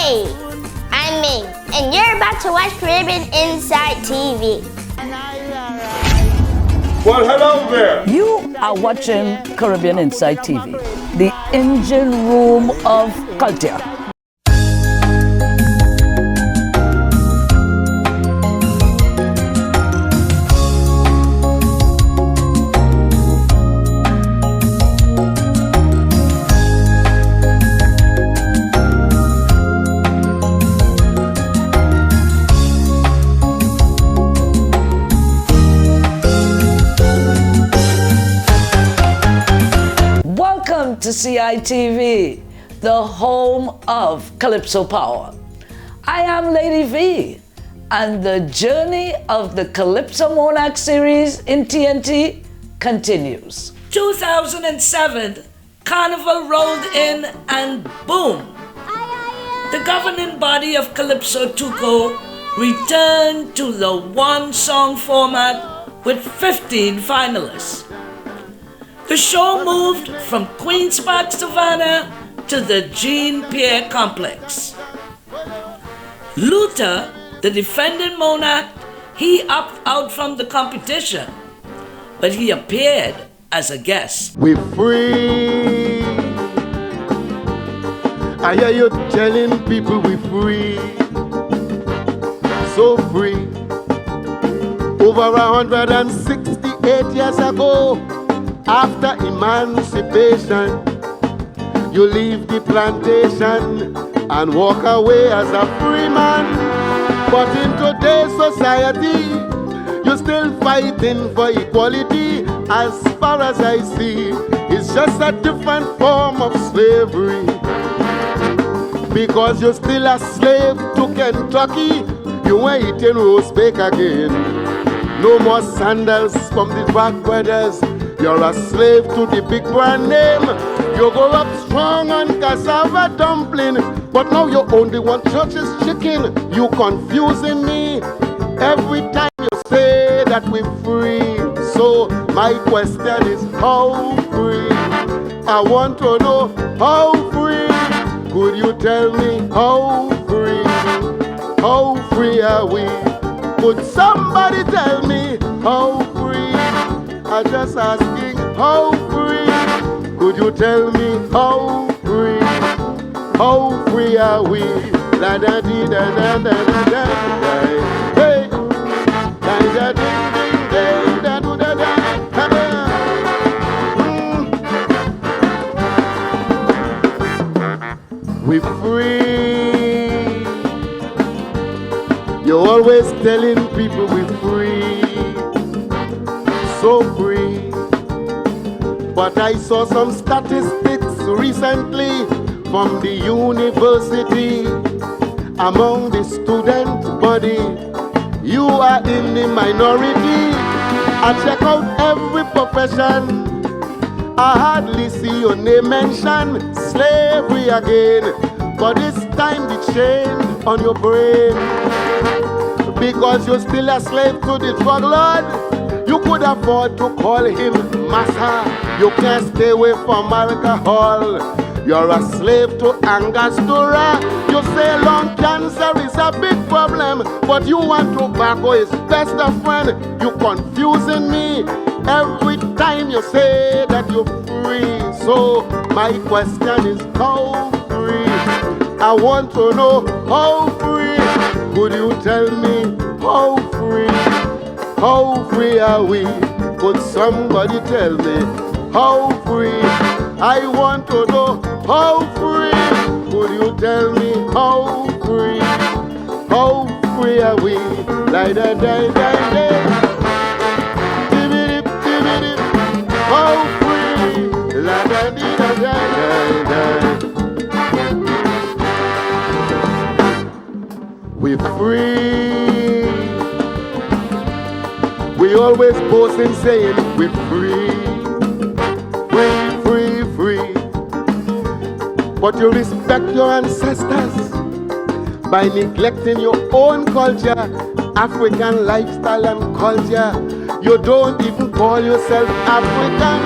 Hey, I'm Ming, and you're about to watch Caribbean Inside TV. Well, hello there. You are watching Caribbean Inside TV, the engine room of culture. Welcome to CITV, the home of Calypso Power. I am Lady V, and the journey of the Calypso Monarch series in TNT continues. 2007, Carnival rolled in and boom! The governing body of Calypso CRO returned to the one-song format with 15 finalists. The show moved from Queen's Park Savannah to the Jean Pierre Complex. Luther, the defending monarch, he opted out from the competition, but he appeared as a guest. We free. I hear you telling people we free. So free. Over 168 years ago, after emancipation, you leave the plantation and walk away as a free man. But in today's society, you're still fighting for equality. As far as I see, it's just a different form of slavery. Because you're still a slave to Kentucky, you ain't eating roast bake again. No more sandals from the Black Brothers. You're a slave to the big brand name. You go up strong on cassava dumpling, but now you only want church's chicken. You confusing me every time you say that we're free. So my question is, how free? I want to know how free. Could you tell me how free? How free are we? Could somebody tell me how free? I'm just asking, how free? Could you tell me how free? How free are we? Da da dee da da da da da da. Hey, da da ding ding ding da do da da. We free. You're always telling people we free. So free. But I saw some statistics recently from the university. Among the student body, you are in the minority. I check out every profession, I hardly see your name mentioned. Slavery again, but this time the chain on your brain. Because you're still a slave to the drug lord. You could afford to call him Massa. You can't stay away from alcohol. You're a slave to Angostura. You say lung cancer is a big problem, but you want tobacco is best of friend. You confusing me every time you say that you're free. So my question is, how free? I want to know how free. Could you tell me how free? How free are we? Could somebody tell me how free? I want to know how free. Could you tell me how free? How free are we? Like that, how free? Like that, we're free. We always boast in saying we're free. Free, free, free. But you respect your ancestors by neglecting your own culture, African lifestyle and culture. You don't even call yourself African.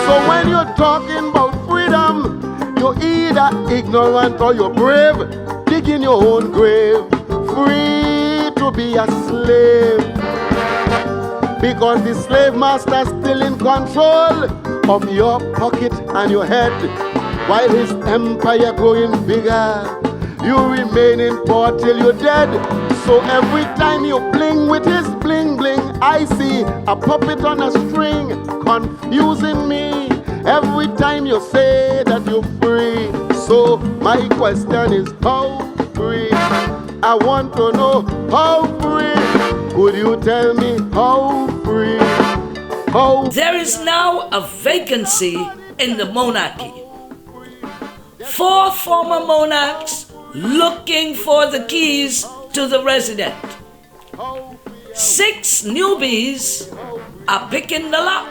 So when you're talking about freedom, you're either ignorant or you're brave. digging your own grave, free to be a slave. Because the slave master still in control of your pocket and your head. While his empire growing bigger, you remain in poor till you're dead. So every time you bling with his bling bling, I see a puppet on a string confusing me. Every time you say that you're free. So my question is, how free? I want to know how free. Could you tell me how free? How? There is now a vacancy in the monarchy. 4 former monarchs looking for the keys to the resident. 6 newbies are picking the lock.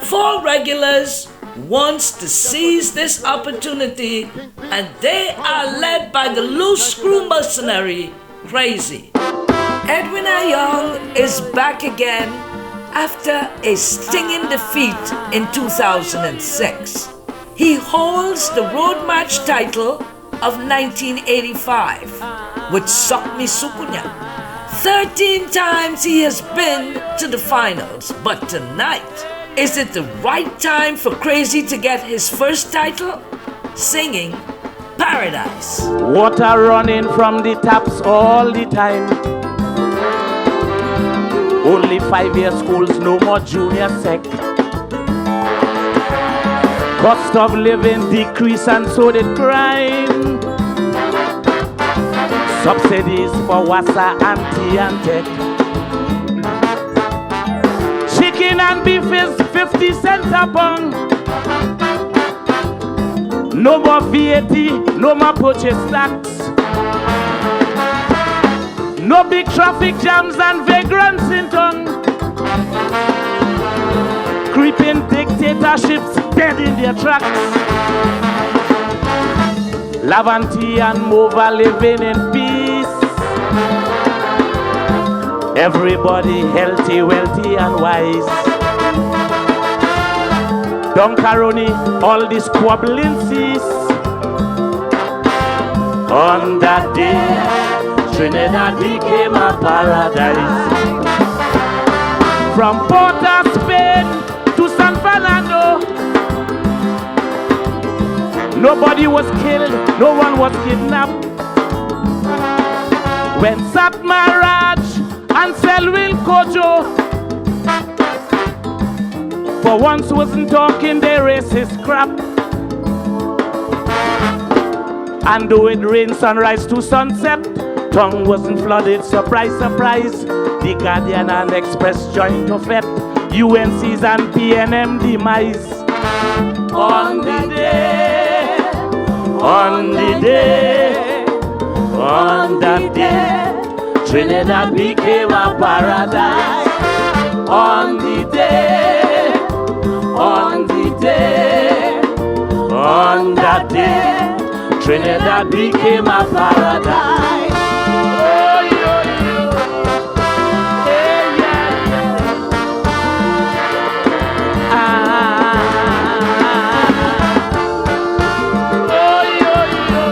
4 regulars wants to seize this opportunity, and they are led by the loose screw mercenary, Crazy. Edwin Young is back again after a stinging defeat in 2006. He holds the road match title of 1985 with Sokmi Sukunya. 13 times he has been to the finals, but tonight, is it the right time for Crazy to get his first title? Singing Paradise. Water running from the taps all the time. Only 5-year schools, no more junior sec. Cost of living decrease and so did crime. Subsidies for Wassa and tea and tech. Chicken and beef is 50 cents a pound. No more VAT, no more purchase tax. No big traffic jams and vagrants in town. Creeping dictatorships dead in their tracks. Lavanti and Mova living in peace. Everybody healthy, wealthy and wise. Don Caroni, all this squabbling cease. On that day, Trinidad became a paradise. From Port of Spain to San Fernando, nobody was killed, no one was kidnapped. When Satma Raj and Selwyn Kojo for once wasn't talking their racist crap. And though it rained sunrise to sunset, tongue wasn't flooded, surprise, surprise. The Guardian and Express joined to fet UNC's and PNM demise. On the day, on the day, on that day, Trinidad became a paradise. On the day, on the day, on that day, Trinidad became a paradise. Oh, yo, yo. Hey, yeah, yeah. Oh, yo, yo.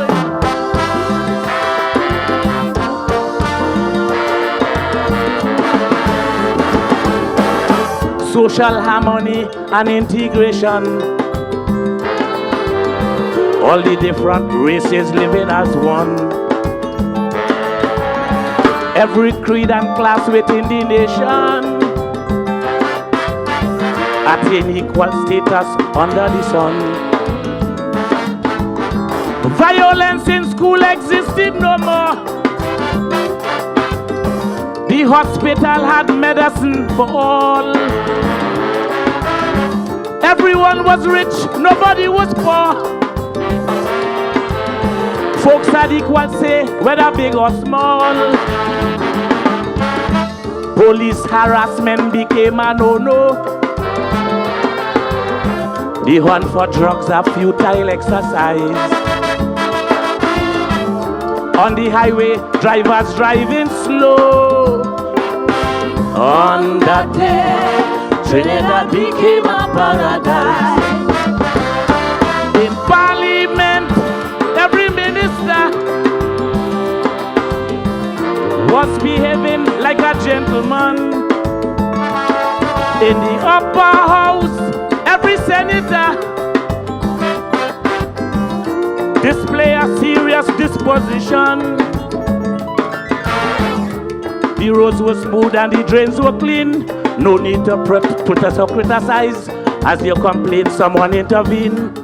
Social harmony and integration. All the different races living as one. Every creed and class within the nation attain equal status under the sun. Violence in school existed no more. The hospital had medicine for all. Everyone was rich, nobody was poor. Folks had equal say, whether big or small. Police harassment became a no-no. The hunt for drugs a futile exercise. On the highway, drivers driving slow. On that day, Trinidad became a paradise. In Parliament, every minister misbehaving like a gentleman. In the upper house, every senator display a serious disposition. The roads were smooth and the drains were clean. No need to protest or criticize. As you complain, someone intervene.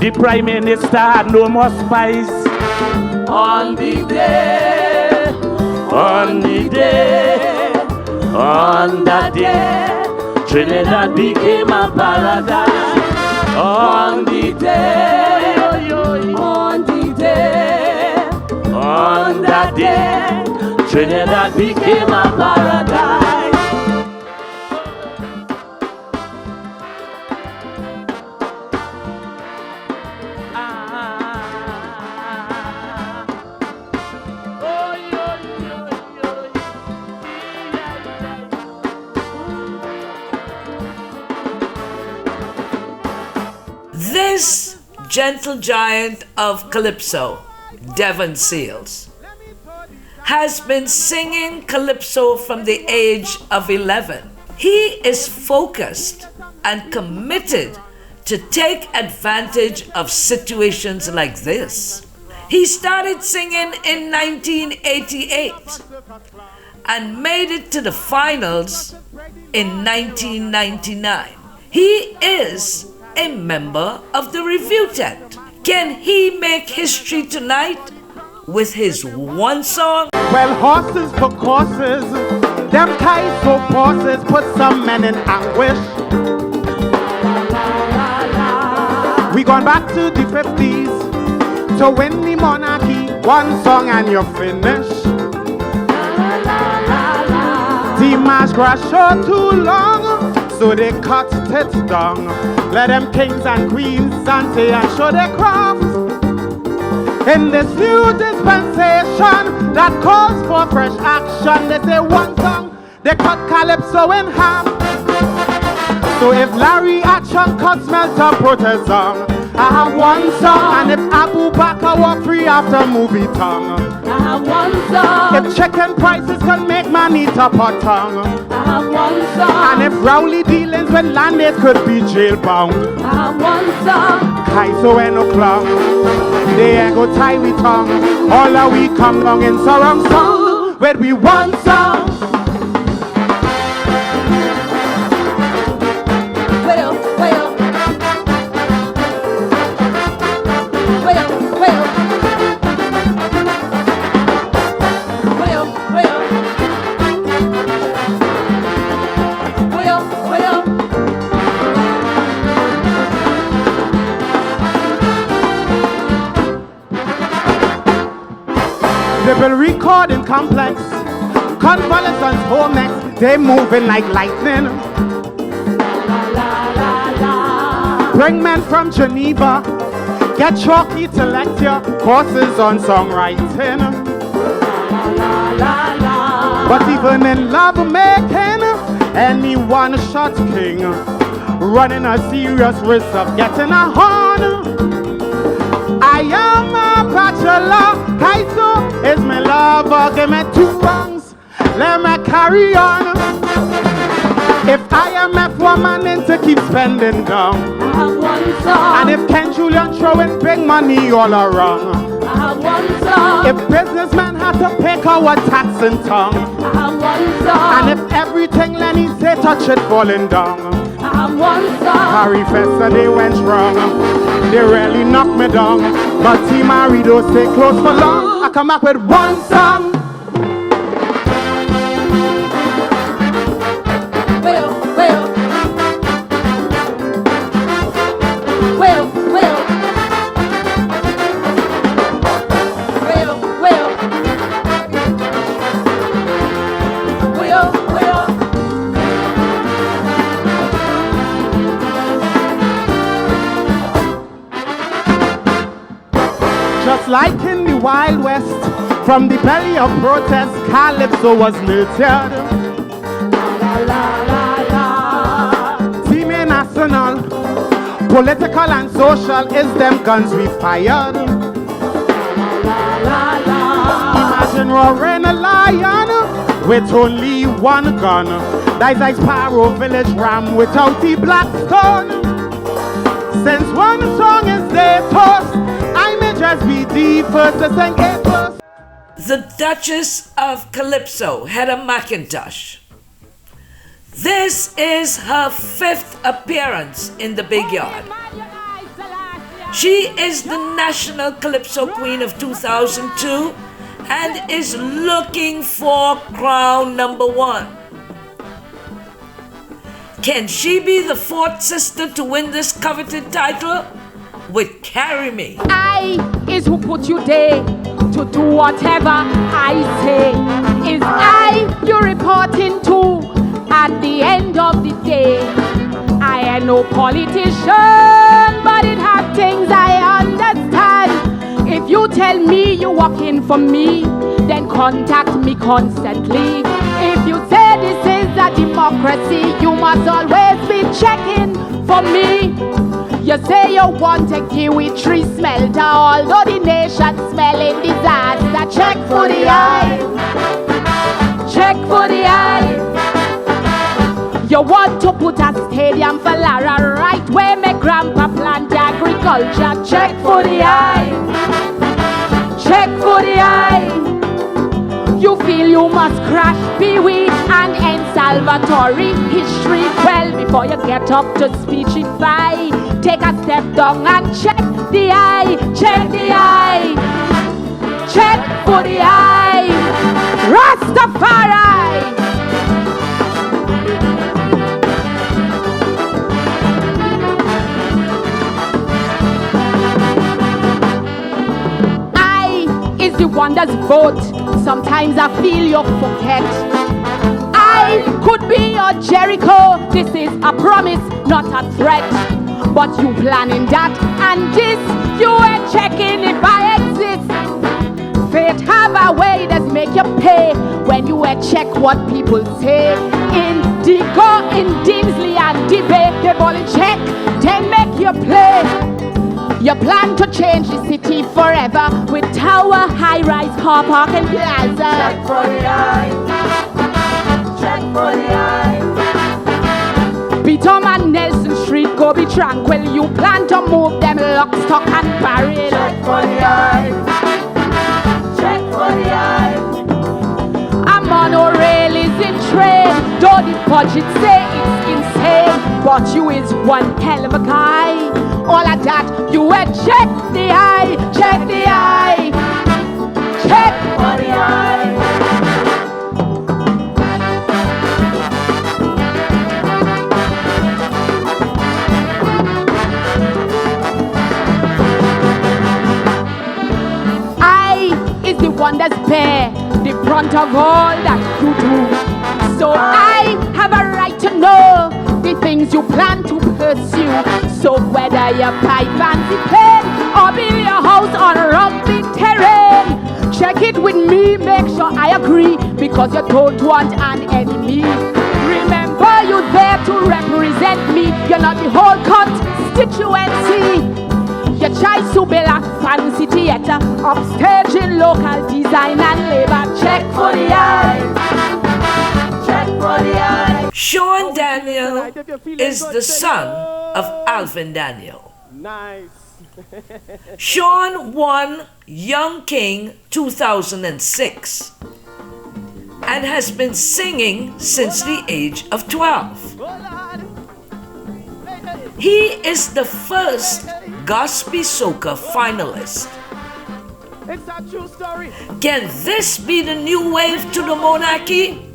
The Prime Minister had no more spies. On the day, on the day, on that day, Trinidad became a paradise. On the day, on the day, on that day, Trinidad became a paradise. This gentle giant of Calypso, Devon Seals, has been singing Calypso from the age of 11. He is focused and committed to take advantage of situations like this. He started singing in 1988 and made it to the finals in 1999. He is a member of the review tent. Can he make history tonight with his one song? Well, horses for courses, them ties for horses put some men in anguish. We gone back to the 50s to win the monarchy. One song and you're finished. The mash grass show too long, so they cut tits down. Let them kings and queens say and show their craft. In this new dispensation that calls for fresh action, they say one song, they cut Calypso in half. So if Larry Atcham cuts Melter Protest song, I have one song. And if Abu Bakr walk free after movie tongue, I have one song. if chicken prices can make man eat up a tongue, I have one song. and if Rowley dealings with landlords could be jail bound, I have one song. Kaiso and O'Clock, they ain't go tie we tongue. All of we come long in surround song, where we one song. Well, well. Well, well. Well, well. Well, well. They been recording complex, convalescents home next, they moving like lightning. Bring men from Geneva, get CHALKIE to lecture, courses on songwriting. But even in love making, any one shot king, running a serious risk of getting a horn. I am a bachelor, Kaiso is my lover, give me 2 wrongs, let me carry on. If I am a woman into keep spending down, I have one song. and if Ken Julian throwing big money all around, I have one song. if businessmen had to pick our tax and tongue, I have one song. and if everything Lenny say touch it falling down, I have one song. Harry Festa they went strong, they really knocked me down, but Team Marido stay close for long. I come back with one song. Well, well. Well, well. Well, well. Well, well. Just like in the Wild West, from the belly of protest, Calypso was nurtured. Team national, political and social is them guns we fired. Imagine roaring a lion with only one gun. That's like Sparrow Village Ram without the black stone. Since one song is their toast, I may just be the first to sing it first. The Duchess of Calypso, Heather McIntosh. This is her 5th appearance in the big yard. She is the National Calypso Queen of 2002 and is looking for crown number 1. Can she be the 4th sister to win this coveted title? With Carry Me. I is who put you there to do whatever I say. Is I you're reporting to at the end of the day. I am no politician, but it have things I understand. If you tell me you're working for me, then contact me constantly. If you say this is a democracy, you must always be checking for me. You say you want a kiwi tree smelter, although the nation smelling disaster. Check for the eye. Check for the eye. You want to put a stadium for Lara right where my grandpa plant agriculture. Check for the eye. Check for the eye. You feel you must crash Pee-wee and end Salvatore history. Well, before you get up to speechify, take a step down and check the eye. Check the eye. Check for the eye. Rastafari. Is the one that's vote. Sometimes I feel you forget. I could be your Jericho. This is a promise, not a threat. But you planning that and this, you ain't checking if I exist. Fate have a way that make you pay when you check what people say. In Digo, in Dimsley and Debate, they ball in check, then make you play. You plan to change the city forever with tower, high-rise, car park and plaza. Check for the eye. Check for the eye. Beatom and Nelson Street, go be tranquil. You plan to move them lock, stock and barrel. Check for the eye. Check for the eye. A monorail is in train, though the budget say it's insane. But you is one hell of a guy. All of that, you check the eye, check the eye, check for the eye. I is the one that's bear the brunt of all that you do. So I have a right to know the things you plan to pursue. So whether you buy fancy plane or build your house on rugged terrain, check it with me, make sure I agree, because you don't want an enemy. Remember, you're there to represent me. You're not the whole constituency. You try to build a fancy theater, upstage in local design and labor. Check for the eye. Check for the eye. Sean Daniel is the son of Alvin Daniel. Nice. Sean won Young King 2006 and has been singing since the age of 12. He is the first Gospel Soca finalist. It's a true story. Can this be the new wave to the monarchy?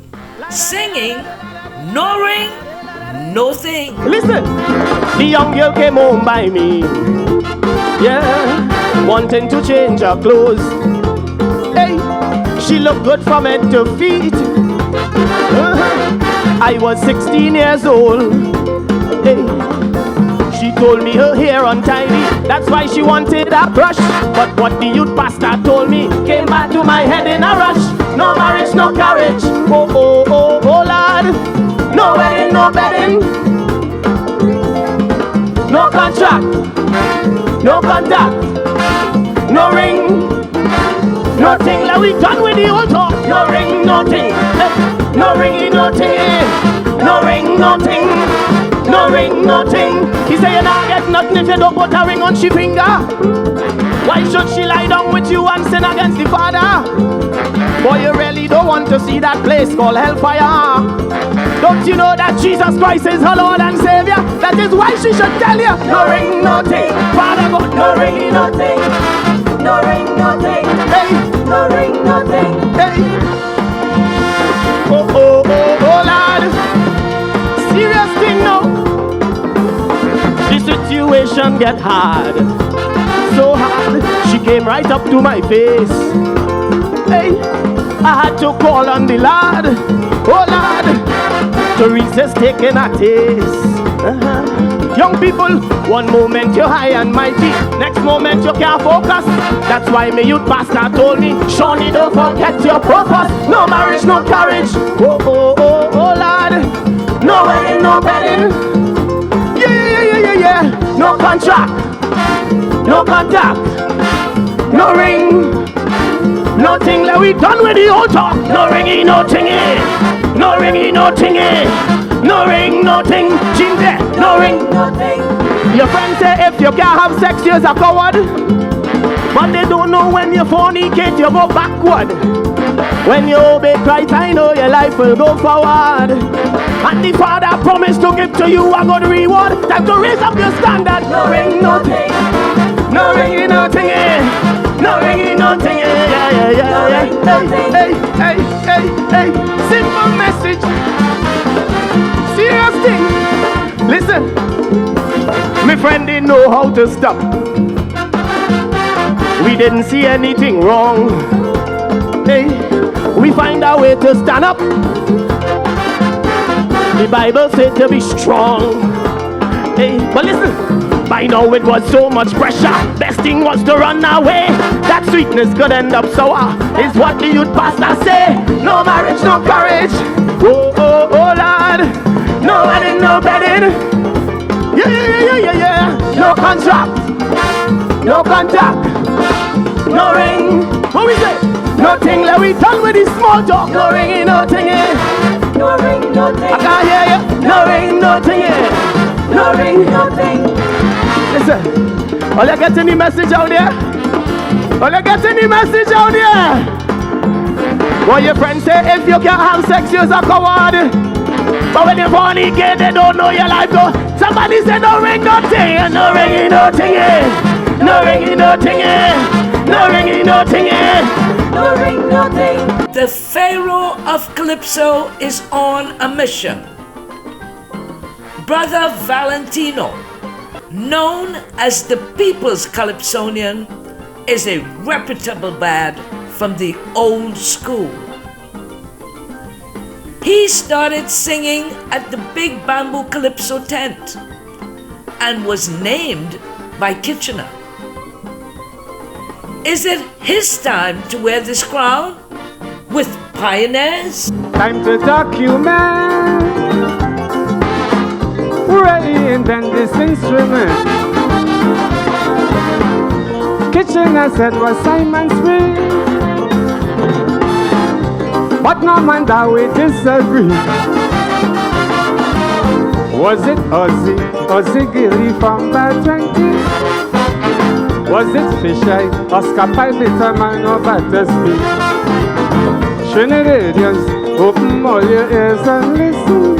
Singing, no ring, no thing. Listen, the young girl came home by me, yeah, wanting to change her clothes. Hey, she looked good from head to feet. I was 16 years old. Hey, she told me her hair untidy, that's why she wanted a brush. But what the youth pastor told me came back to my head in a rush. No marriage, no carriage. Oh, oh, oh, oh, lad. No wedding, no bedding. No contract, no contact, no ring, nothing. Like we done with the old talk. No ring, nothing. no ringy, no ting, no ring, no ting, no ring, no ting. He say you not get nothing if you don't put a ring on she finger. Why should she lie down with you and sin against the Father? Boy, you really don't want to see that place called hellfire. Don't you know that Jesus Christ is her Lord and Savior? That is why she should tell you, no ring, no ting. Father God, no ring, no ting, no ring, no ting. Hey, no ring, no ting. Hey. Oh, oh, oh, oh, Lord. Serious thing now. The situation get hard, so hard. She came right up to my face. Hey, I had to call on the Lord, oh Lord, to resist taking a taste. Young people, one moment you're high and mighty, next moment you can't focus. That's why my youth pastor told me, Shawnee, don't forget your purpose. No marriage, no carriage. Oh, oh, oh, oh, Lord. No wedding, no bedding. Yeah. No contract, no contact, no ring, nothing. Like we done with the old talk. No ringy, no tingy. No ringy, no tingy. No ring, no ting. Ginger, no ring, no ting. Your friends say if you can't have sex, you're a coward. But they don't know when you fornicate, you go backward. When you obey Christ, I know your life will go forward. And the Father promised to give to you a good reward. Time to raise up your standard. No ring, no ting. No ringy, no tingy. No ringy, no tingy. Yeah. Hey. Simple message. Serious thing. Listen. My friend didn't know how to stop. We didn't see anything wrong. Hey, we find a way to stand up. The Bible said to be strong. Hey, but listen, by now it was so much pressure. Best thing was to run away. That sweetness could end up sour, is what the youth pastor say. No marriage, no courage. Oh, oh, oh, Lord. No wedding, no bedding. Yeah. No contract, no contact, no ring. What we say? Nothing. Like we done with this small talk. No ring, no tingy. No ring, no ting. I can't hear you. No ring, no tingy. No ring, no ting. Listen, all you getting the message out there? All you getting the message out there? What your friends say, if you can't have sex, you're a coward. But when you fornicate, they don't know your life. Go. Somebody say no ring, no ting. No ring, no tingy. No ring, no tingy. No ring, no tingy. No ring, no ting. The Pharaoh of Calypso is on a mission. Brother Valentino, known as the People's Calypsonian, is a reputable lad from the old school. He started singing at the Big Bamboo Calypso tent and was named by Kitchener. Is it his time to wear this crown with pioneers? Time to document. Really invent this instrument. Kitchener said was Simon's way, but no man that we disagree. Was it Ozzy Gilly from Bad 20? Was it Fisher, Oscar Pie, Bitterman, or Battersby? Trinidadians, open all your ears and listen.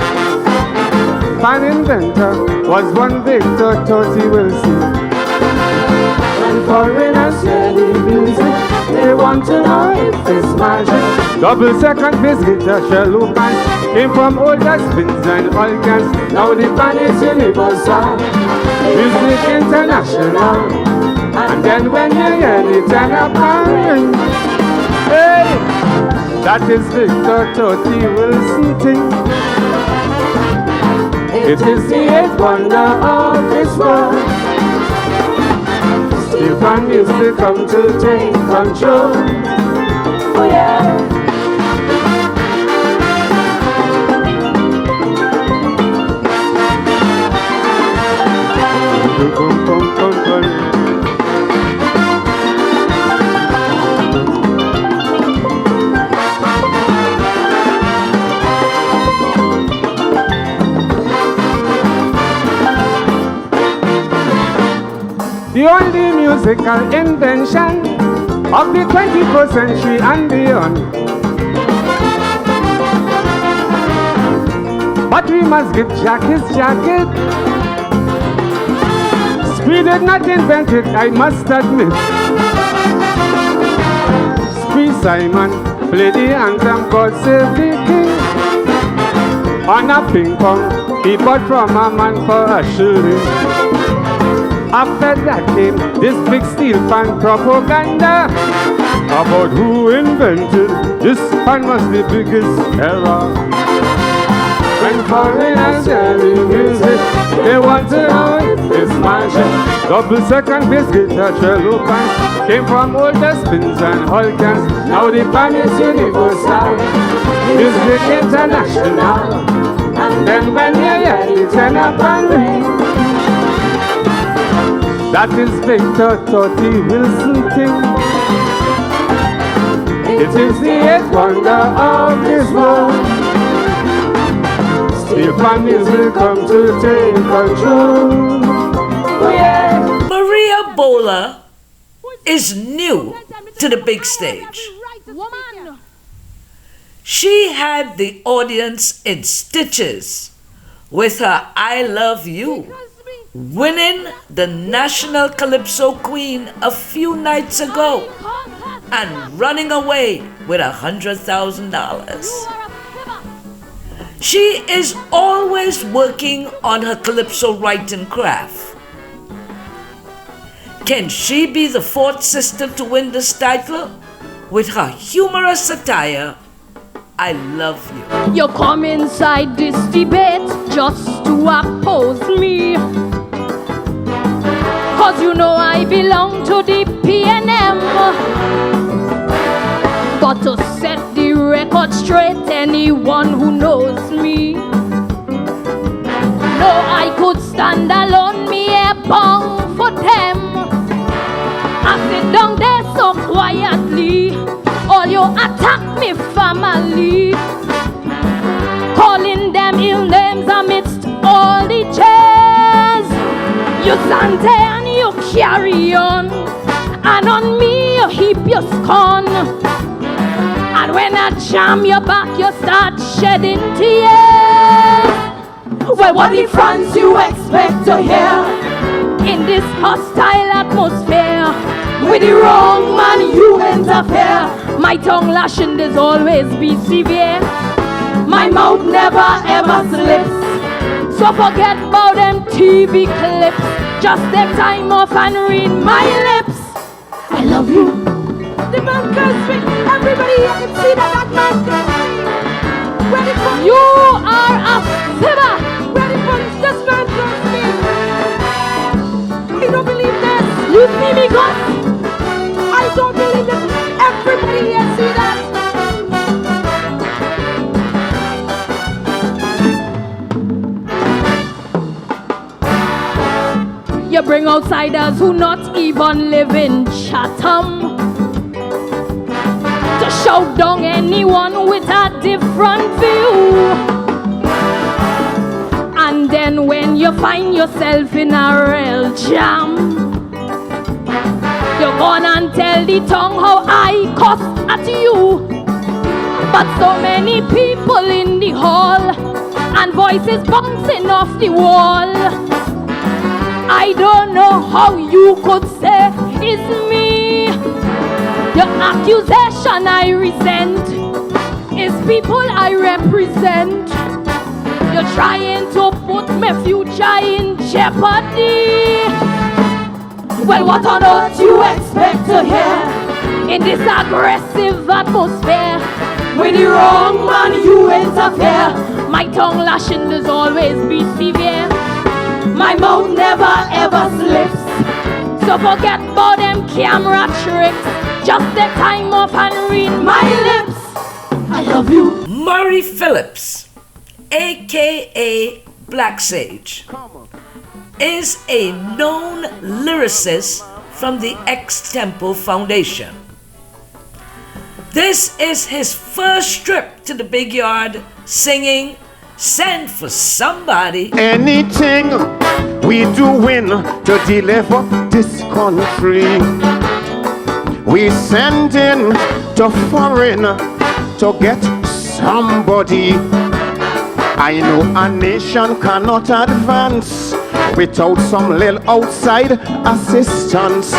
Fan inventor was one Victor Totti Wilson. When foreigners hear the music, they want to know if it's magic. Double second bass guitar, shallow pants came from older spins and organs. Now the band is universal, music international. And then when you hear the tenor band, hey, that is Victor Totti Wilson thing. It is the eighth wonder of this world. Still can music come to take control. Oh yeah. the only musical invention of the 21st century and beyond. But we must give Jack his jacket. Spree did not invent it, I must admit. Spree Simon played the anthem called Save the King on a ping pong he bought from a man for a shilling. After that came this big steel pan propaganda about who invented this pan was the biggest error. When foreigners hear the music, they want to know if it's magic. Double second bass guitar, cello pans came from older spins and Hulkans. Now the pan is universal, music international. And then when you hear it turn up and ring, that is Victor Totti Wilson King. It is the eighth wonder of this world. Steel pan music come to take control. Oh yeah. Maria Bola is new to the big stage. She had the audience in stitches with her I Love You, winning the National Calypso Queen a few nights ago and running away with $100,000. She is always working on her calypso writing craft. Can she be the fourth sister to win this title with her humorous satire, I Love You? You come inside this debate just to oppose me, 'cause you know I belong to the PNM. But to set the record straight, anyone who knows me know I could stand alone, me a bong for them. I sit down there so quietly, all you attack me family, calling them ill names amidst all the chairs. You stand there and you carry on, and on me you heap your scorn. And when I jam your back, you start shedding tears. Well, what difference you expect to hear in this hostile atmosphere? With the wrong man you interfere. My tongue lashing is always be severe. My mouth never ever slips. So forget about them TV clips. Just take time off and read my lips. I love you. The man cursed me. Everybody here can see that man cursed me. Ready for you are a fibber. Ready for this man cursed me. I don't believe this. You see me, God? I don't believe this. Everybody here see that. You bring outsiders who not even live in Chatham to shout down anyone with a different view. And then when you find yourself in a real jam, you gonna and tell the tongue how I cuss at you. But so many people in the hall and voices bouncing off the wall. I don't know how you could say it's me. The accusation I resent is people I represent. You're trying to put my future in jeopardy. Well, what on earth you expect to hear in this aggressive atmosphere? With the wrong man you interfere. My tongue lashing is always be severe. My mouth never ever slips. So forget about them camera tricks. Just take time off and read my lips. I love you. Murray Phillips, aka Black Sage, is a known lyricist from the X-Tempo Foundation. This is his first trip to the big yard singing Send for Somebody. Anything we do win to deliver this country. We send in to foreign to get somebody. I know a nation cannot advance without some little outside assistance.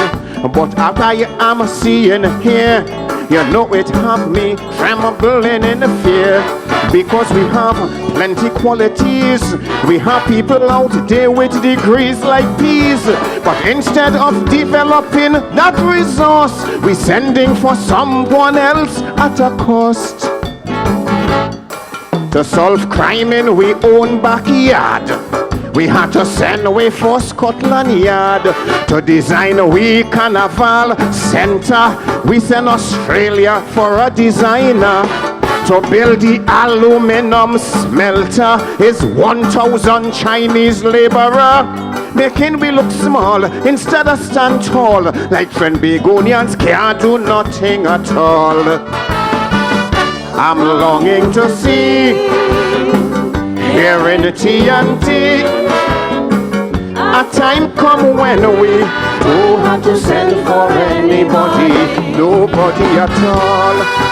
But what I am seeing here, you know it have me trembling in fear. Because we have plenty qualities. We have people out there with degrees like peas. But instead of developing that resource, we sending for someone else at a cost. To solve crime in we own backyard, we had to send away for Scotland Yard. To design a we carnival center, we send Australia for a designer. To build the aluminum smelter is 1,000 Chinese laborer, making we look small instead of stand tall, like friend Begonians can't do nothing at all. I'm longing to see here in the TNT a time come when we don't have to send for anybody, nobody at all.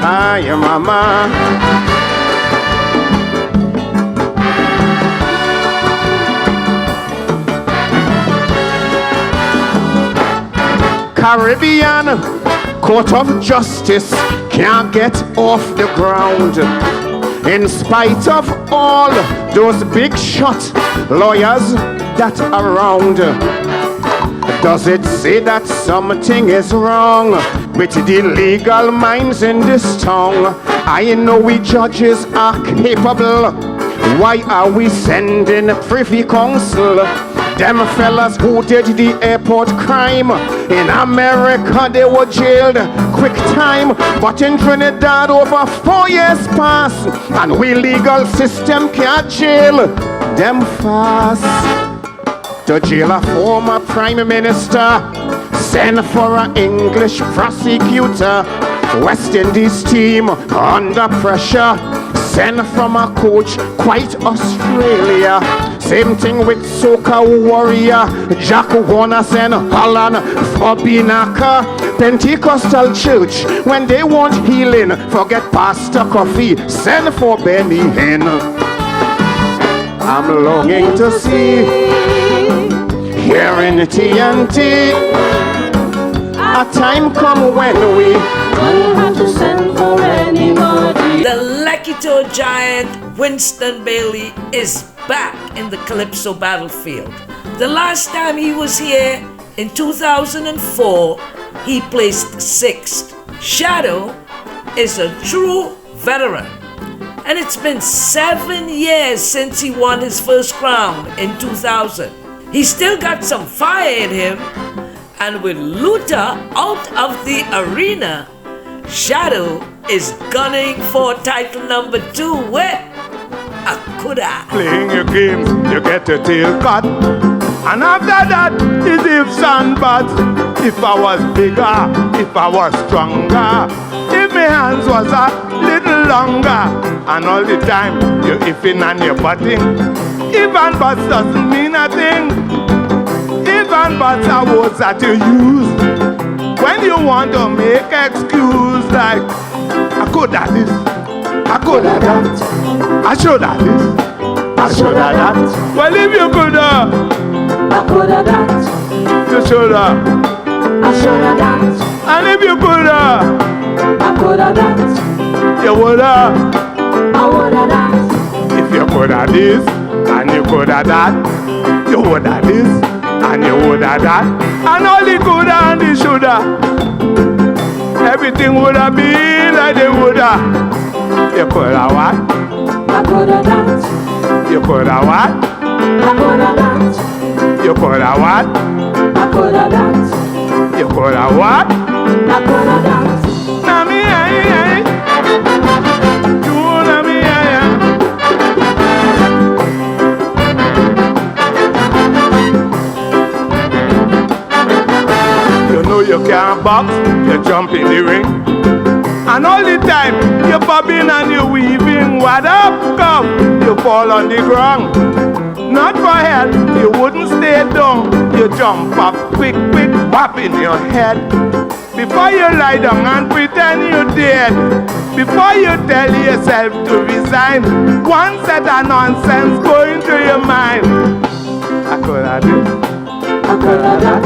I am mama. Caribbean Court of Justice can't get off the ground in spite of all those big shot lawyers that are around. Does it say that something is wrong with the legal minds in this town? I know we judges are capable. Why are we sending privy council? Them fellas who did the airport crime in America, they were jailed quick time. But in Trinidad over 4 years pass, and we legal system can't jail them fast. To jail a former prime minister, send for an English prosecutor. West Indies team under pressure, send from a coach quite Australia. Same thing with Soca Warrior, Jack Warner send Holland for Binaka. Pentecostal church, when they want healing, forget Pastor Coffee, send for Benny Hinn. I'm longing to see here in the TNT a time come when we don't have to send for anybody. The Lequito giant Winston Bailey is back in the Calypso battlefield. The last time he was here in 2004, he placed 6th. Shadow is a true veteran, and it's been 7 years since he won his first crown in 2000. He's still got some fire in him, and with Luther out of the arena, Shadow is gunning for title number 2 with Akuda. Playing your games, you get your tail cut, and after that, it's ifs and buts. If I was bigger, if I was stronger, if my hands was a little longer, and all the time you're ifing and you're butting. If and buts doesn't mean a thing. If and buts are words that you use when you want to make excuse, like I could have this, I could have that, I should have this, I should have that. Well, if you could have, I could have that, you should have, I should have that. And if you could have, I could have that, you would have, I would have that. If you could have this and you could have that, you would have this and you would have that, and all the coulda and the shoulda, everything would have been like they woulda. You coulda what? I coulda that. You coulda what? I coulda that. You coulda what? I coulda that. You coulda what? I coulda that. Na me ay. You na me ay. You know you can't box, you jump in the ring, and all the time you're bobbing and you're weaving. What up, come? You fall on the ground. not for help. You wouldn't stay down. You jump up quick, quick, whap in your head. Before you lie down and pretend you're dead. Before you tell yourself to resign. One set of nonsense going through your mind. I could have this. I could have that.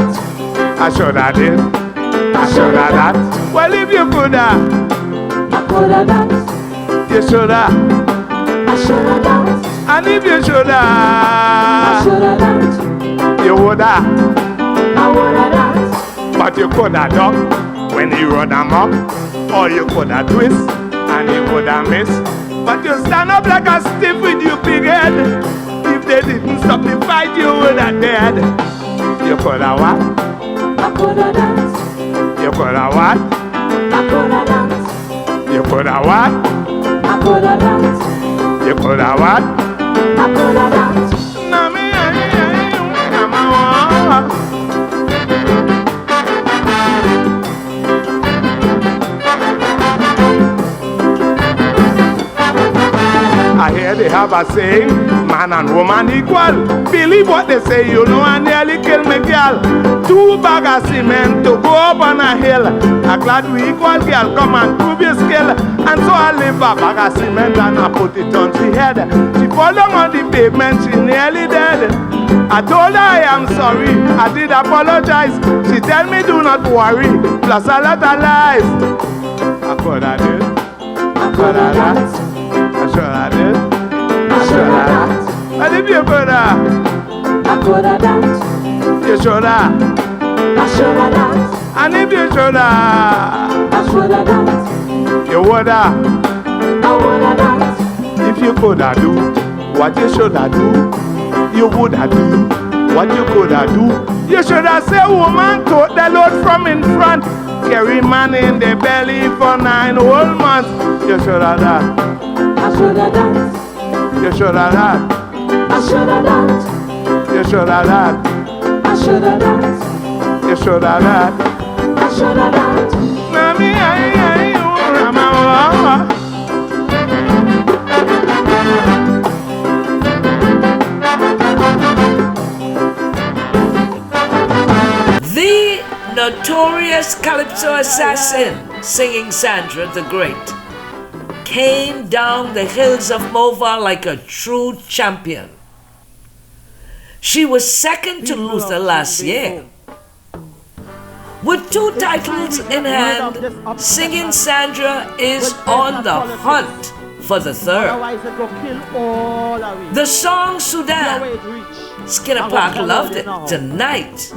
I should have this. I should have that. Well, if you could have, I could have that. you should have. I should have that. And if you should I have, should have that. you would have. I would have that. But you could have duck when he run amok. Or you could have twist and he would have missed. But you stand up like a stiff with your big head. If they didn't stop the fight, you would have dead. You could have what? I could have that. You could have what? I could have that. You could have what? I could have that. You could have what? I could have that. I hear they have a saying, man and woman equal. Believe what they say, you know, I nearly killed my girl. 2 bags of cement to go up on a hill. I'm glad we equal, girl, come and prove your skill. And so I live a bag of cement and I put it on her head. She fall down on the pavement, she nearly dead. I told her I am sorry, I did apologize. She tell me do not worry, plus a lot of lies. I could have did, I could have that. I should have did. I should have. And if you could have, I could have that. you should have. I should have that. And if you should have, I should have that. you would have. I would have that. If you could have do what you should have do, you would have do what you could have do. You should have said, woman, tote the load from in front. Carry man in the belly for 9 whole months. You should have that. I should have that. You should have that. I should have that. You should have that. I should have that. You should have that. I should have that. Mami, Rama. The notorious Calypso assassin, singing Sandra the Great, came down the hills of Mova like a true champion. She was second to Luther last year. With 2 titles in hand, singing Sandra is on the hunt for the 3rd. The song Sudan, Skinner Park loved it. Tonight,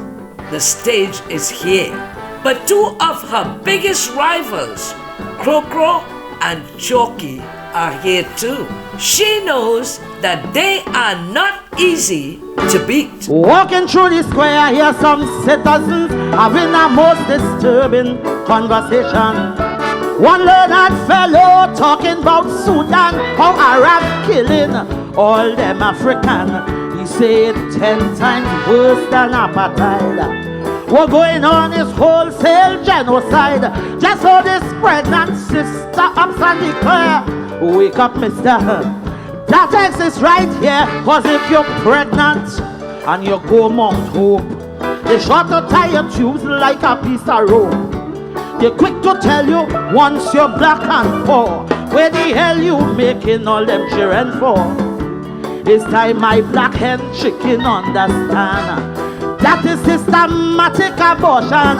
the stage is here. But 2 of her biggest rivals, CRO CRO and CHALKIE, are here too. She knows that they are not easy to beat. Walking through the square, I hear some citizens having a most disturbing conversation. One learned fellow talking about Sudan, how Arab killing all them African. He said 10 times worse than apartheid. What going on is wholesale genocide. Just so this pregnant sister ups and declare, wake up, mister. That exists right here. Cause if you're pregnant and you go Mount Hope, they short to tie your tubes like a piece of rope. They're quick to tell you once you're black and poor, where the hell you making all them children for? It's time my black hen chicken understand that is systematic abortion.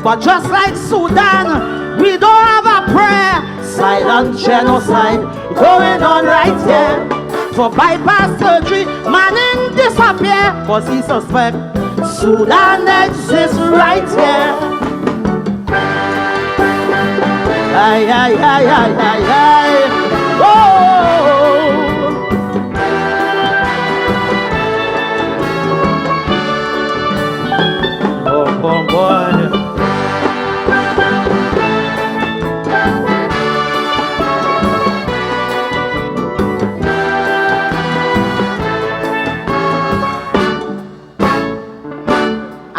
But just like Sudan, we don't have a prayer. Silent genocide going on right here. For bypass surgery, man in disappear. Cause he suspect Sudan exists right here. Aye, aye, aye, aye, aye, aye. Oh. Oh boy.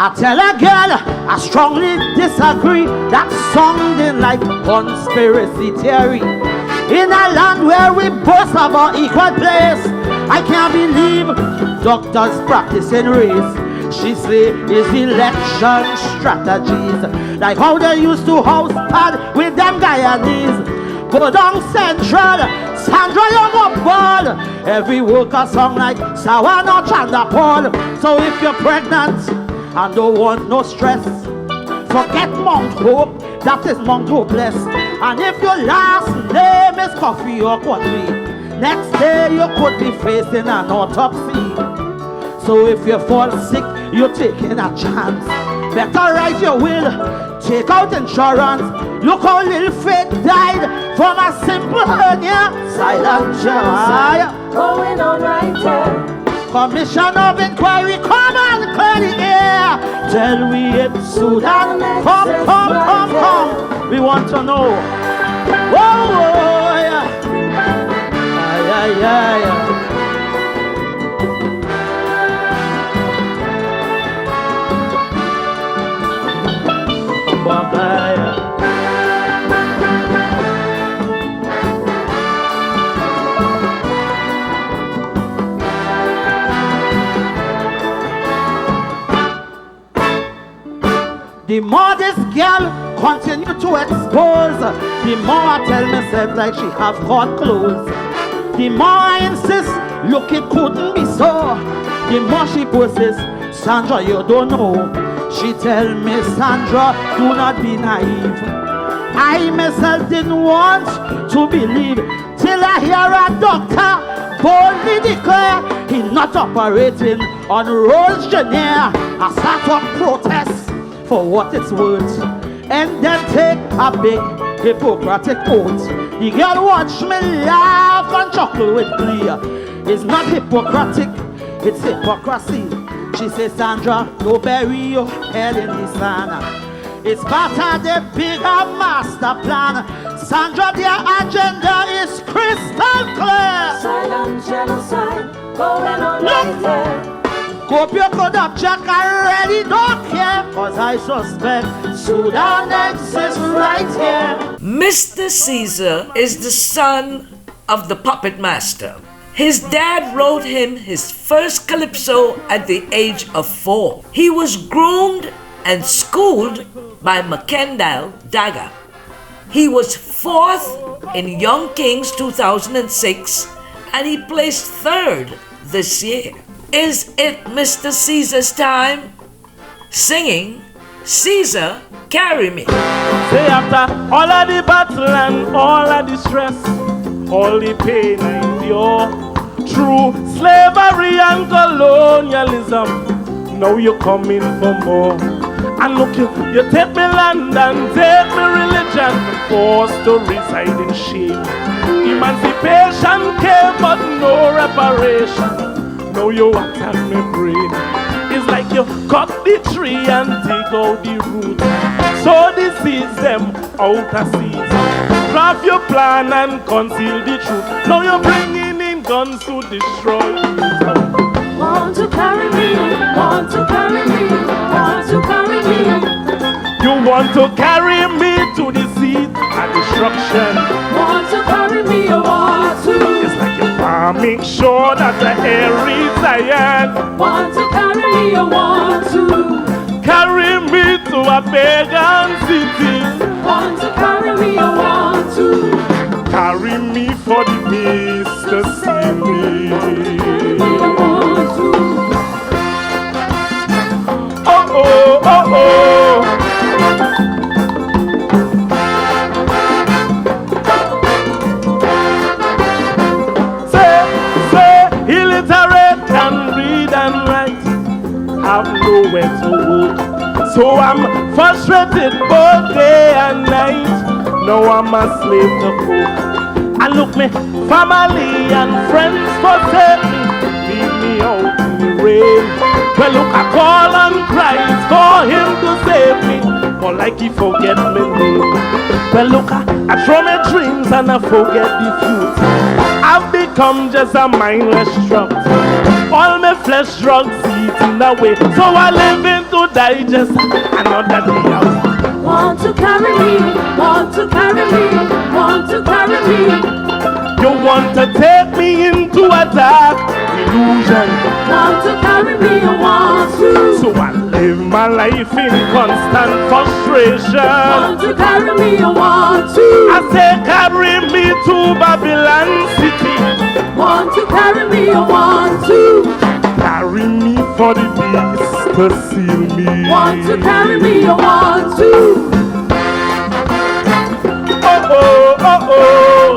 I tell a girl I strongly disagree. That's sounding like conspiracy theory. In a land where we boast about equal place, I can't believe and doctors practicing race. She say it's election strategies, like how they used to house pad with them Guyanese. Go down Central, Sandra, you go ball. Every worker song like Sawana Chanda Paul. So if you're pregnant and don't want no stress, forget Mount Hope, that is Mount Hopeless. And if your last name is Coffee or Quadri, next day you could be facing an autopsy. So if you fall sick, you're taking a chance. Better write your will, take out insurance. Look how little Faith died from a simple hernia. Silent genocide going on right here. Commission of inquiry, come and clear the air. Tell we it's Sudan, come. We want to know. Whoa, yeah. Ay. The more this girl continue to expose, the more I tell myself like she have caught clothes. The more I insist, look, it couldn't be so. The more she persists, Sandra, you don't know. She tell me, Sandra, do not be naive. I myself didn't want to believe till I hear a doctor boldly declare he not operating on Rose Janier. I start up protest for what it's worth, and then take a big Hippocratic oath. The girl watch me laugh and chuckle with glee. It's not Hippocratic, it's hypocrisy. She says, Sandra, don't bury your head in the sand. It's part of the bigger master plan. Sandra, their agenda is crystal clear. Silent genocide going on right here. Hope you could have checked, I really don't care, cause I suspect Sudan exists right here. Mr. Caesar is the son of the puppet master. His dad wrote him his first calypso at the age of 4. He was groomed and schooled by Mackendale Dagger. He was 4th in Young Kings 2006 and he placed 3rd this year. Is it Mr. Caesar's time? Singing, Caesar, carry me. Say after all of the battle and all of the stress, all the pain I endure, through slavery and colonialism, now you're coming for more. And look, you take me land and take me religion, forced to reside in shame. Emancipation came but no reparation. Now you attack me brain. It's like you cut the tree and take out the root. So the seeds them out of seeds. Craft your plan and conceal the truth. Now you're bringing in guns to destroy. Want to carry me, want to carry me, want to carry me. You want to carry me to the seat of destruction. Want to carry me, you want to. It's like you want to make sure that the air is iron. Want to carry me, you want to. Carry me to a pagan city. Want to carry me, you want to. Carry me for the beast to see me. Oh, oh, oh, oh. Say, illiterate can read and write, have nowhere to work. So I'm frustrated both day and night. Now I'm a slave to coke. And look, me family and friends forsake me, leave me out in the rain. Well, look, I call and cry for him to save me, but like he forget me name. Well, look, I throw my dreams and I forget the fruit. I've become just a mindless drug. All my flesh drugs eating away, so I live in to digest another day out. Want to carry me, want to carry me, want to carry me. You want to take me into a dark, illusion. Want to carry me, I want to. So I live my life in constant frustration. Want to carry me, I want to. I say carry me to Babylon city. Want to carry me, I want to. Carry me for the beast to seal me. Want to carry me, I want to. Oh, oh, oh.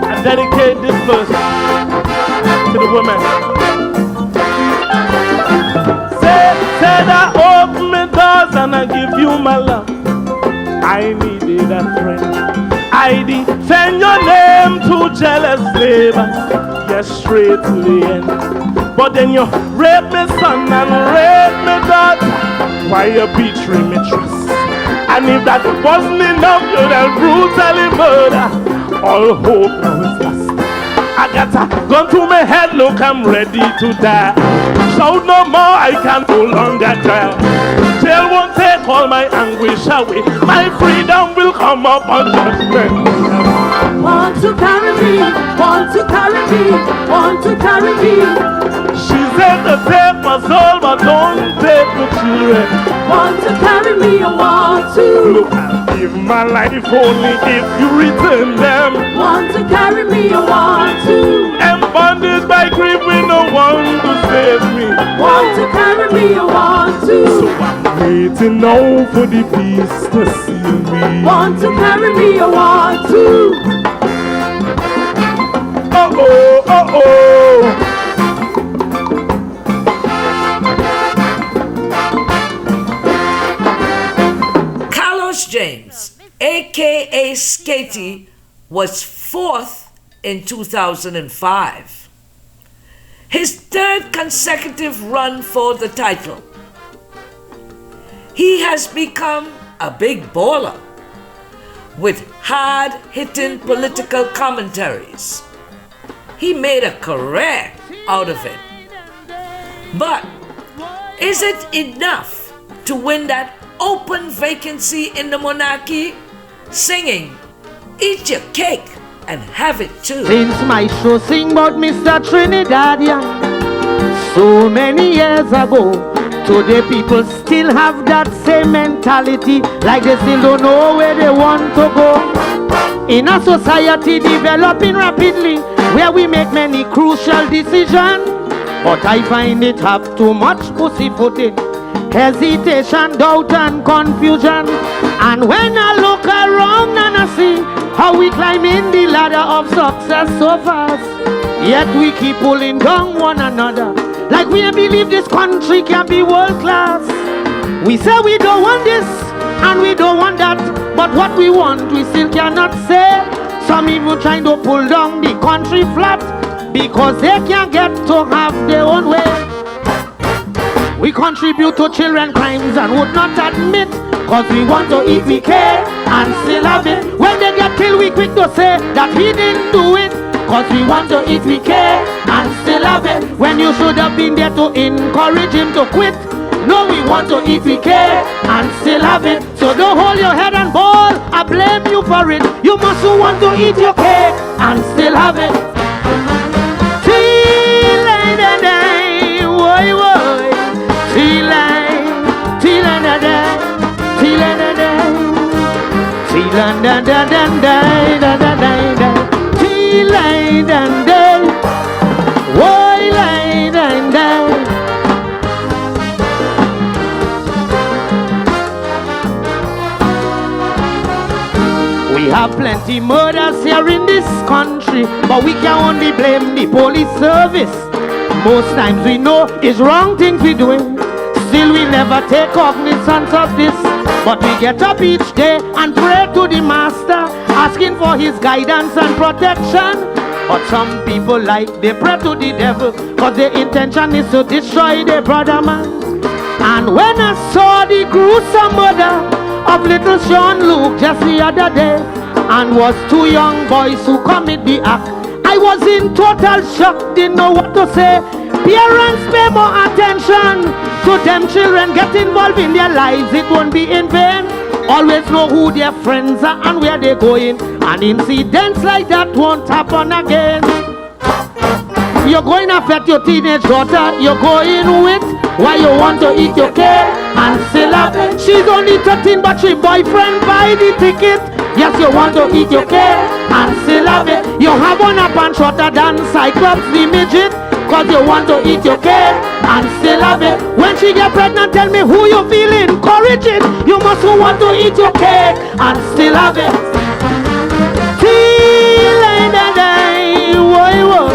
I dedicate this verse to the women. Say that open my doors and I give you my love. I needed a friend. I defend your name to jealous neighbors. Yes, straight to the end. But then you rape me son and rape me daughter. Why you betray me trust? And if that wasn't enough, you'd have brutally murder. All hope now is lost. I got a gun to my head, look, I'm ready to die. Shout no more, I can no longer die. Jail won't take all my anguish away. My freedom will come up on judgment. Want to carry me, want to carry me, want to carry me. She said to take my soul, but don't take my children. Want to carry me, I want to. Look, I'll give my life only if you return them. Want to carry me, I want to. I'm bonded by grief with no one to save me. Want to carry me, I want to. So I'm waiting now for the beast to seal me. Want to carry me, I want to. Oh oh, oh oh. James, aka SKATIE, was 4th in 2005. His 3rd consecutive run for the title. He has become a big baller with hard-hitting political commentaries. He made a career out of it. But is it enough to win that open vacancy in the monarchy? Singing, eat your cake and have it too. Since my show sing about Mr. Trinidadian so many years ago, today people still have that same mentality, like they still don't know where they want to go. In a society developing rapidly, where we make many crucial decisions, but I find it have too much pussyfooting, hesitation, doubt and confusion. And when I look around and I see how we climbing the ladder of success so fast, yet we keep pulling down one another, like we believe this country can be world class. We say we don't want this and we don't want that, but what we want we still cannot say. Some even trying to pull down the country flat because they can't get to have their own way. We contribute to children crimes and would not admit, cause we want to eat we care and still have it. When they get killed we quick to say that he didn't do it, cause we want to eat we care and still have it. When you should have been there to encourage him to quit. No, we want to eat we care and still have it. So don't hold your head and ball, I blame you for it. You must want to eat your cake and still have it. We have plenty murders here in this country, but we can only blame the police service. Most times we know it's wrong things we doing, still we never take cognizance of this. But we get up each day and pray to the Master, asking for his guidance and protection. But some people like they pray to the devil, cause their intention is to destroy their brother man. And when I saw the gruesome murder of little Sean Luke just the other day, and was 2 young boys who commit the act, I was in total shock, didn't know what to say. Parents, pay more attention to them children, get involved in their lives, it won't be in vain. Always know who their friends are and where they're going, and incidents like that won't happen again. You're going to affect your teenage daughter. You're going with why you want to eat your cake and still have it. She's only 13, but she boyfriend buy the ticket. Yes, you want to eat your cake and still have it. You have one up and shorter than Cyclops the midget. Cause you want to eat your cake and still have it. When she get pregnant, tell me who you feel encouraging. You must want to eat your cake and still have it. Till the day, whoa.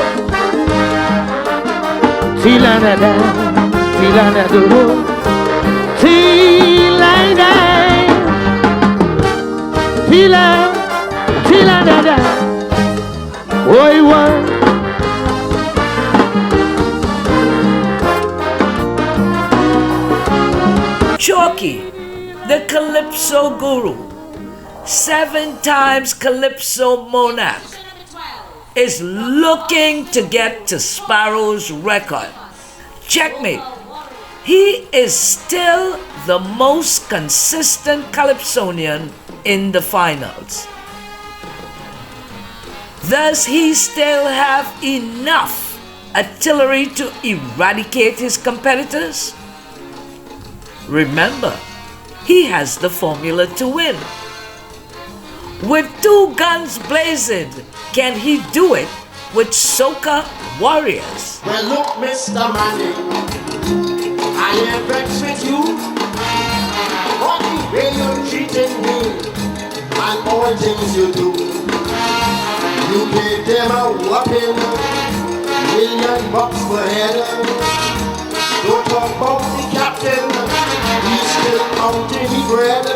Till the day, till the day, till the day, till the day, whoa. CHALKIE, the Calypso Guru, 7 times Calypso Monarch, is looking to get to Sparrow's record. Checkmate. He is still the most consistent Calypsonian in the finals. Does he still have enough artillery to eradicate his competitors? Remember, he has the formula to win. With 2 guns blazing, can he do it with soca warriors? Well, look, Mr. Manning, I am vexed with you for the way you're treating me and all things you do. You gave them a whopping $1,000,000 per head. Don't talk about the captain, he's still counting the bread.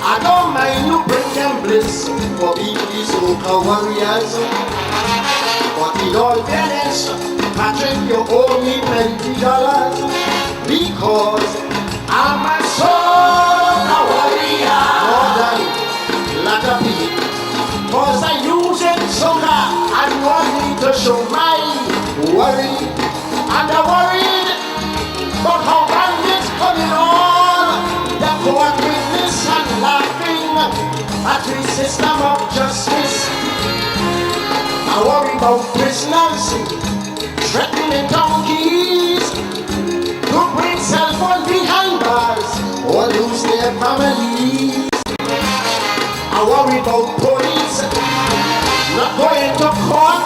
I don't mind you bring them bliss for being these local warriors. But in all fairness, Patrick, you owe me $20 because I'm a soca warrior. More than lot of people. Cause I use it soca and want me to show my worry. And I'm worried about how bandits coming on. They're going witness and laughing at the system of justice. I worry about prisoners threatening donkeys to bring cell phones behind bars or lose their families. I worry about police not going to court,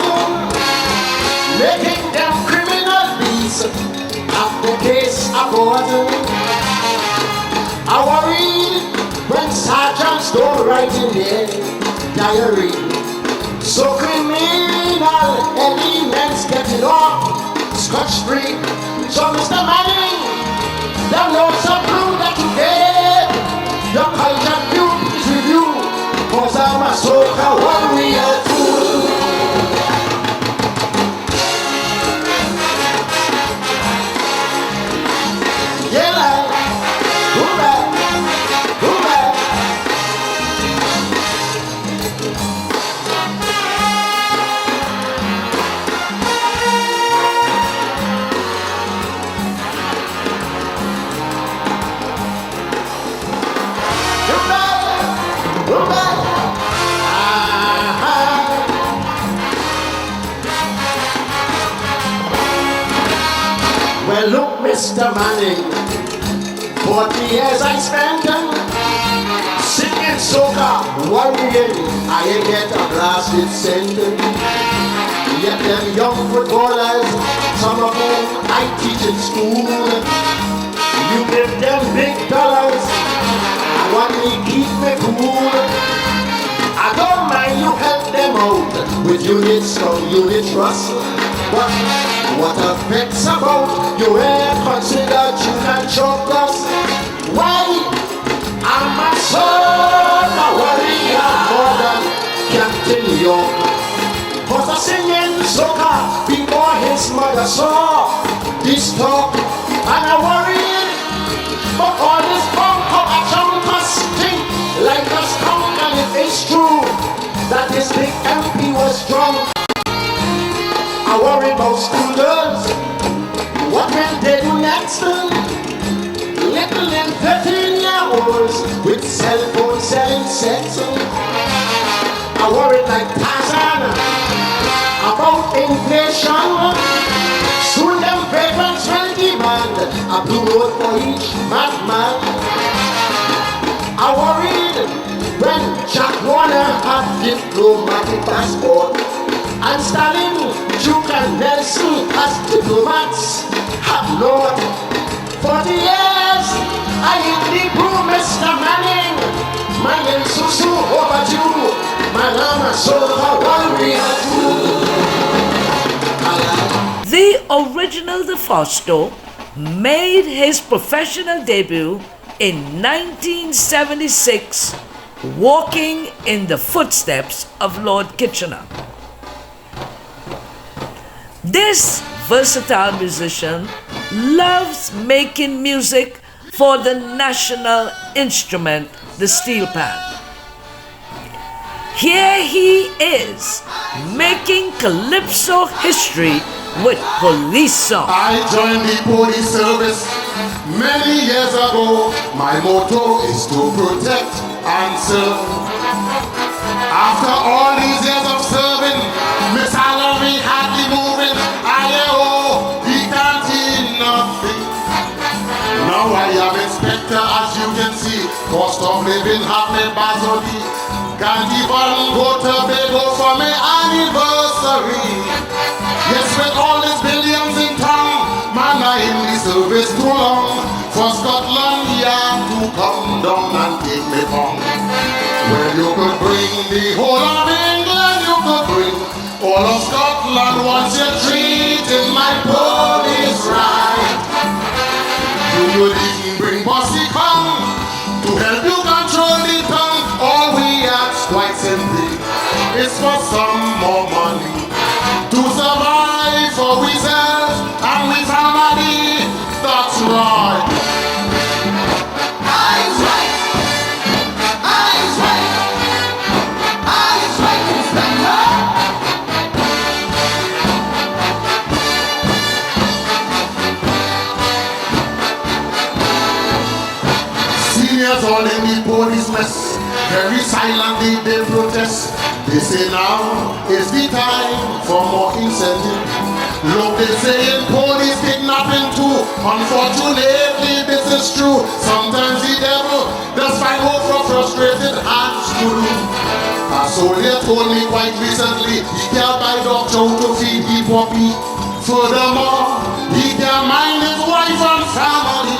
making them criminal beasts after case aborted. I worry when sergeants don't write in their diary. So criminal elements getting off scotch-free. So Mr. Manning, there knows some proof that today your culture view is with you. Cause I'm a soca warrior too. Well, look, Mr. Manning, 40 years I spent singing soca, worrying I ain't get a blasted sentence. Yet them young footballers, some of whom I teach in school, you give them big dollars, I want me keep me cool. I don't mind you help them out with units from unit trust, but what affects about you ain't considered you can choke us. Why? I'm a soca warrior more than Captain York. Cause I singing soca before his mother saw this talk. And I worried, but all this punk of a chunkus thing like a skunk. And if it's true that this big MP was drunk, I worry about school girls. What will they do next? Little and 13-year-olds with cell phones selling sex. I worry like Tarzan. I about inflation. Soon them veterans will demand a blue note for each madman. I worried when Jack Warner had diplomatic passport and Stalin, Duke and Nelson as diplomats have not. 40 years I hit the broom, Mr. Manning. My name Susu overdue. My name is Soha The original DeFosto made his professional debut in 1976, walking in the footsteps of Lord Kitchener. This versatile musician loves making music for the national instrument, the steel pan. Here he is, making calypso history with police song. I joined the police service many years ago. My motto is to protect and serve. After all these years of serving, my salary hardly moving. I owe the canteen nothing. Now I am inspector, as you can see. Cost of living happening badly. Can't even go to Tobago for my anniversary. Yes, with all these billions in town, man, I in the service too long. For Scotland, he had to come down and take me home. Well, you could bring the whole of England, you could bring all of Scotland once you're treating my police right. You would even bring Bossy Kong to help you control the tongue. All we ask, quite simply, is for some more money to survive for ourselves and we family. That's right. Eyes right. Eyes right. Eyes right, Inspector. Seniors all in the police mess, very silently they protest. They say now is the time for more incentive. Look, they say in police kidnapping too. Unfortunately, this is true. Sometimes the devil does find hope for frustrated hands to do. A soldier told me quite recently he can't buy dog chow to feed the puppy. Furthermore, he can't mind his wife and family.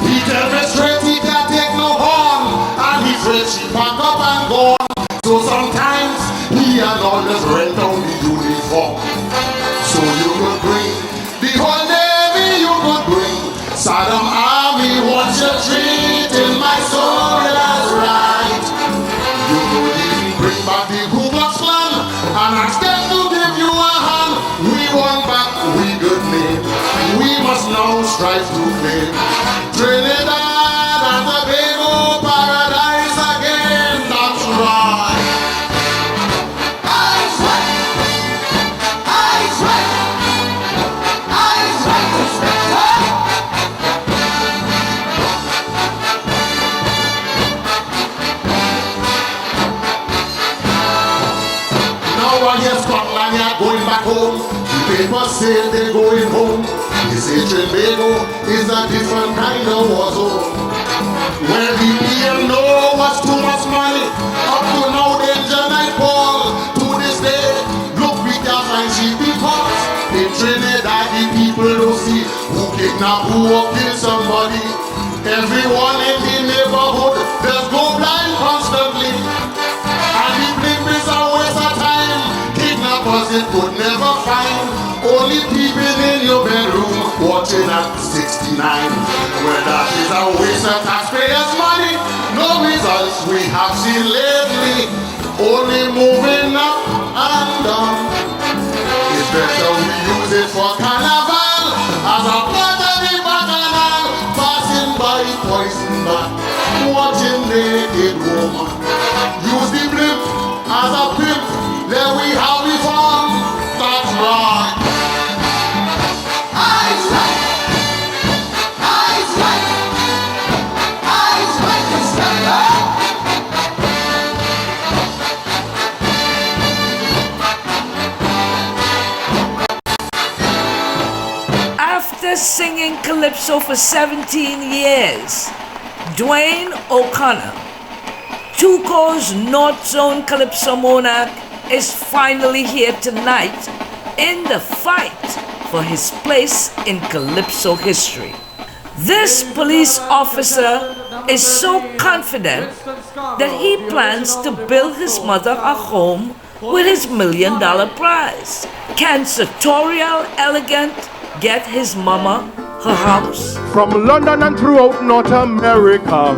He tell me straight he can't take no horn, and he afraid she pack up and gone. So sometimes he and all this rent out the uniform. So you could bring the whole Navy, you could bring Saddam Army, what you're treating my soldiers right. You could even bring back the Ku Klux Klan and ask them to give you a hand. We want back we good name. We must now strive to claim Trinidad and Tobago paradise again. That's right. Scotland, you're going back home. The papers say they're going home. They say Tobago is a different kind of war zone. Where the PM know what's too much money. Up to now, danger nightfall. To this day, look, we can't find sheep because in Trinidad, the people don't see who kidnap who or kill somebody. Everyone in the neighborhood just go blind constantly. And the blame is a waste of time. Kidnappers it could never find. Only peeping in your bedroom, watching at 69. Well, that is a waste of taxpayers' money. No results we have seen lately. Only moving up and down. It's better we use it for carnival as a part of the bacchanal. Passing by poison back, watching naked woman. Use the blimp as a pimp. There we have the farm. That's right. Eyes right. Eyes right. Eyes right, Inspector. singing Calypso for 17 years, Dwayne O'Connor, Tuco's North Zone Calypso Monarch, is finally here tonight in the fight for his place in Calypso history. This police officer is so confident that he plans to build his mother a home with his $1 million prize. Can Sartorial Elegant get his mama her house? From London and throughout North America,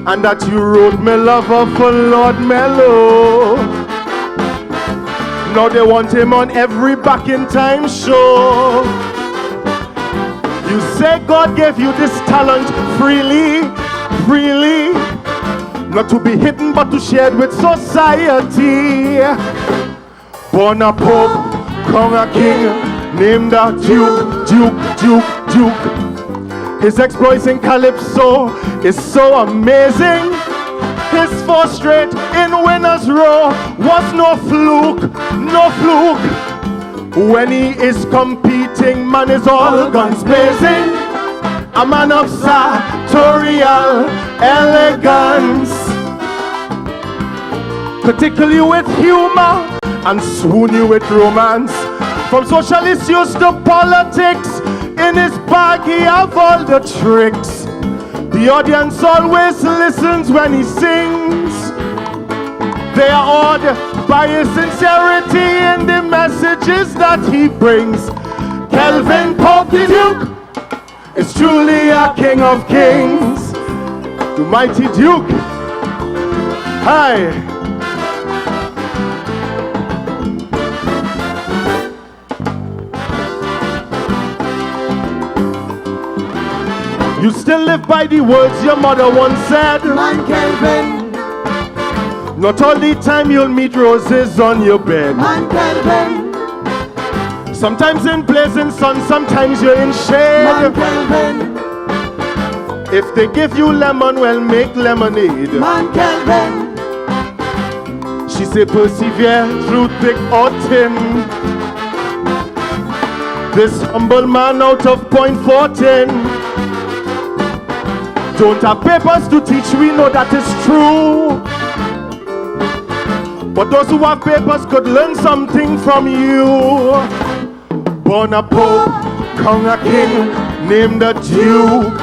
and that you wrote me lover for Lord Mellow. Now they want him on every Back in Time show. You say God gave you this talent freely, freely, not to be hidden but to share with society. Born a pope, crown a king, named a Duke. His exploits in Calypso is so amazing. His 4 straight in winners row was no fluke. When he is competing, man is all guns blazing. A man of sartorial elegance, to tickle you with humor and swoon you with romance. From social issues to politics, in his bag he have all the tricks. The audience always listens when he sings. They are awed by his sincerity and the messages that he brings. Kelvin Pope the Duke is truly a king of kings. The mighty Duke. Hi. You still live by the words your mother once said. Man Kelvin. Not all the time you'll meet roses on your bed. Man Kelvin. Sometimes in blazing sun, sometimes you're in shade. Man Kelvin. If they give you lemon, well, make lemonade. Man Kelvin. She say persevere through thick or thin. This humble man out of point 14 don't have papers to teach, we know that is true. But those who have papers could learn something from you. Born a pope, crown a king, named a Duke.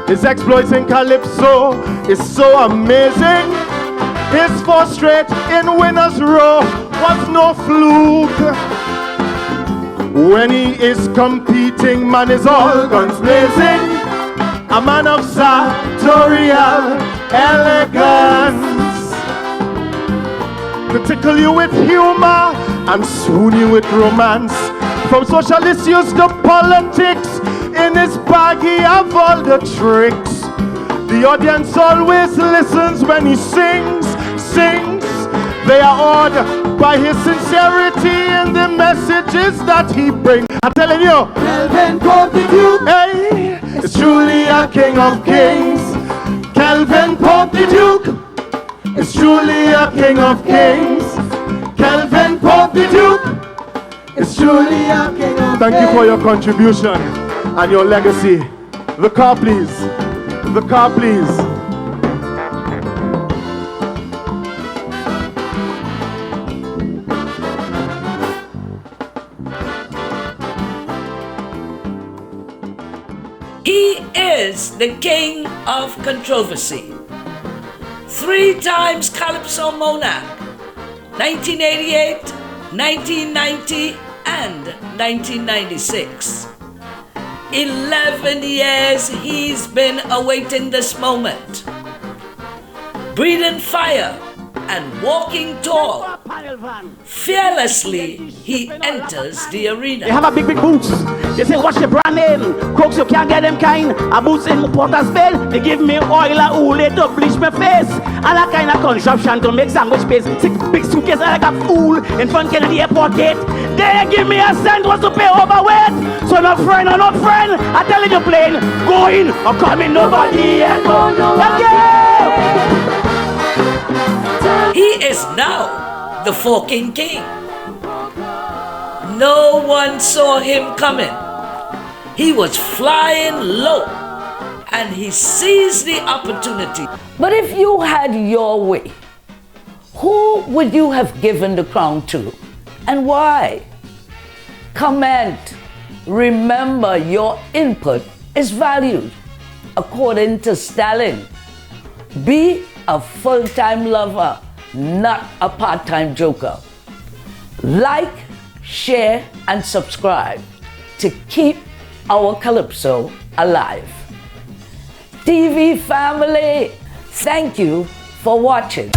His exploits in Calypso is so amazing. His 4 straight in winners row was no fluke. When he is competing, man is all guns blazing. A man of sartorial elegance, to tickle you with humor and swoon you with romance. From social issues to politics, in his bag he have all the tricks. The audience always listens when he sings. They are awed by his sincerity and the messages that he brings. I'm telling you, Kelvin Pope the Duke, hey, is truly a king of kings. Kelvin Pope the Duke is truly a king of kings. Kelvin Pope the Duke is truly a king of kings. Thank you for your contribution and your legacy. The car, please. The car, please. He is the king of controversy. 3 times Calypso Monarch, 1988, 1990, and 1996. 11 years he's been awaiting this moment. Breathing fire and walking tall, fearlessly he enters the arena. They have a big boots. They say, what's the brand name? Crooks, you can't get them kind. A boots in Porter's Bell. They give me oil and oil to bleach my face. And a kind of contraption to make sandwich paste. 6 big suitcases like a fool in front of the airport gate. They give me a cent was to pay overweight. So no friend or not friend, I tell you plain, going or coming, nobody yet. He is now the fucking king. No one saw him coming. He was flying low and he seized the opportunity. But if you had your way, who would you have given the crown to and why? Comment. Remember, your input is valued. According to Stalin, be a full-time lover, not a part-time joker. Like, share, and subscribe to keep our Calypso alive. TV family, thank you for watching.